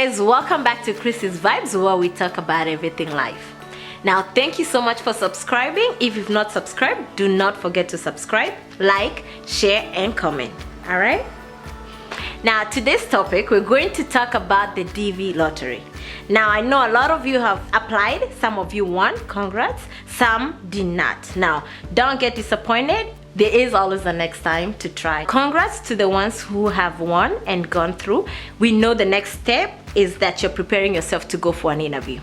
guys, welcome back to Chrissy's Vibes, where we talk about everything life. Now, thank you so much for subscribing. If you've not subscribed, do not forget to subscribe, like, share, and comment. All right? Now, today's topic, we're going to talk about the DV lottery. Now, I know a lot of you have applied. Some of you won. Congrats. Some did not. Now, don't get disappointed. There is always the next time to try. Congrats to the ones who have won and gone through. We know the next step is that you're preparing yourself to go for an interview.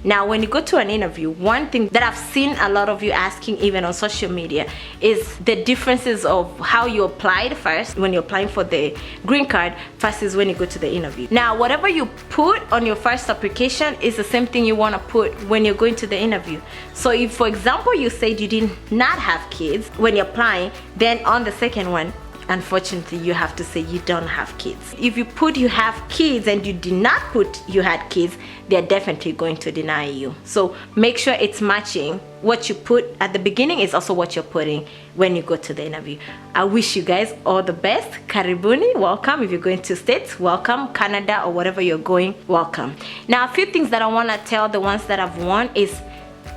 Now, when you go to an interview, one thing that I've seen a lot of you asking, even on social media, is the differences of how you applied first when you're applying for the green card versus when you go to the interview. Now, whatever you put on your first application is the same thing you want to put when you're going to the interview. So if, for example, you said you did not have kids when you're applying, then on the second one, unfortunately, you have to say you don't have kids. If you put you have kids and you did not put you had kids, they're definitely going to deny you. So make sure it's matching. What you put at the beginning is also what you're putting when you go to the interview. I wish you guys all the best. Karibuni, welcome. If you're going to States, welcome. Canada or whatever you're going, welcome. Now, a few things that I want to tell the ones that have won is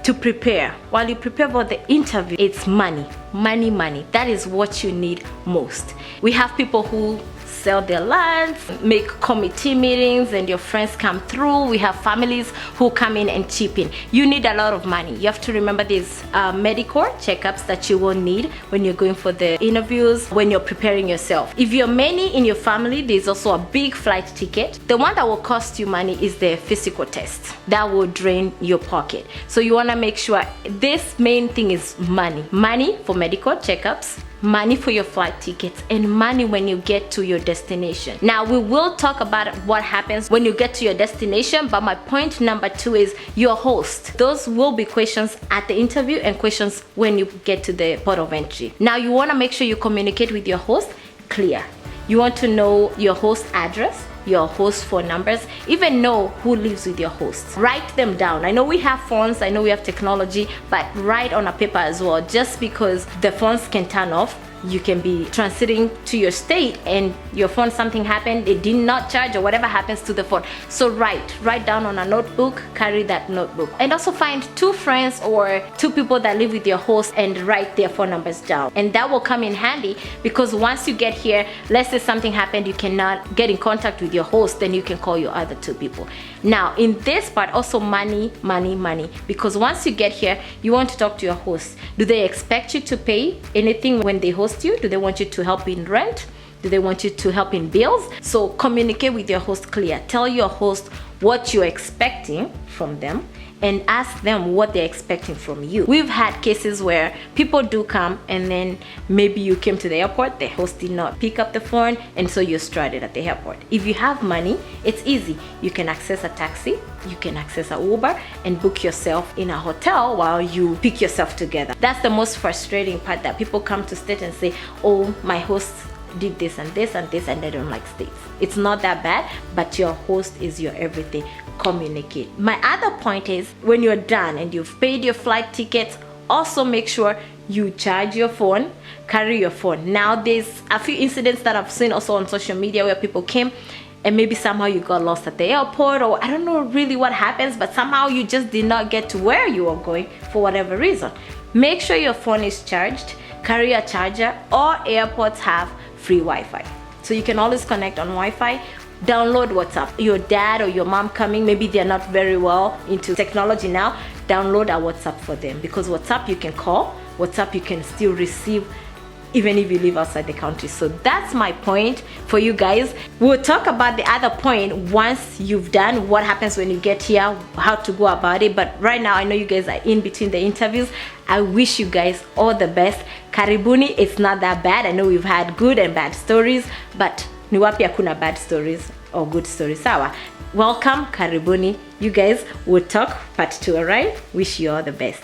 to prepare. While you prepare for the interview, it's money. Money. That is what you need most. We have people who sell their lands, make committee meetings, and your friends come through. We have families who come in and chip in. You need a lot of money. You have to remember these medical checkups that you will need when you're going for the interviews, when you're preparing yourself. If you're many in your family, there's also a big flight ticket. The one that will cost you money is the physical test. That will drain your pocket. So you want to make sure this main thing is money. Money for medical checkups, money for your flight tickets, and money when you get to your destination. Now, we will talk about what happens when you get to your destination, but my point number 2 is your host. Those will be questions at the interview and questions when you get to the port of entry. Now, you want to make sure you communicate with your host clear. You want to know your host address, your host phone numbers, even know who lives with your host. Write them down. I know we have phones, I know we have technology, but write on a paper as well. Just because the phones can turn off, you can be transiting to your state and your phone, something happened, it did not charge or whatever happens to the phone. So write down on a notebook, carry that notebook. And also find 2 friends or 2 people that live with your host and write their phone numbers down. And that will come in handy because once you get here, let's say something happened, you cannot get in contact with your host, then you can call your other 2 people. Now, in this part, also money, because once you get here, you want to talk to your host. Do they expect you to pay anything when they host you? Do they want you to help in rent? Do they want you to help in bills? So communicate with your host clear. Tell your host what you're expecting from them and ask them what they're expecting from you. We've had cases where people do come and then maybe you came to the airport, the host did not pick up the phone, and so you're stranded at the airport. If you have money, it's easy. You can access a taxi, you can access an Uber, and book yourself in a hotel while you pick yourself together. That's the most frustrating part, that people come to state and say, oh, my host did this and this and this, and they don't like states. It's not that bad, but your host is your everything. Communicate. My other point is, when you're done and you've paid your flight tickets, also make sure you charge your phone, carry your phone. Now, there's a few incidents that I've seen also on social media where people came and maybe somehow you got lost at the airport, or I don't know really what happens, but somehow you just did not get to where you were going for whatever reason. Make sure your phone is charged, carry a charger, or airports have free Wi-Fi. So you can always connect on Wi-Fi. Download WhatsApp. Your dad or your mom coming, maybe they're not very well into technology now, download a WhatsApp for them, because WhatsApp you can call, WhatsApp you can still receive even if you live outside the country. So that's my point for you guys. We'll talk about the other point once you've done what happens when you get here, how to go about it. But right now, I know you guys are in between the interviews. I wish you guys all the best. Karibuni, it's not that bad. I know we've had good and bad stories, but ni wapi hakuna bad stories or good stories. Sawa. Welcome, karibuni. You guys will talk part 2, alright? Wish you all the best.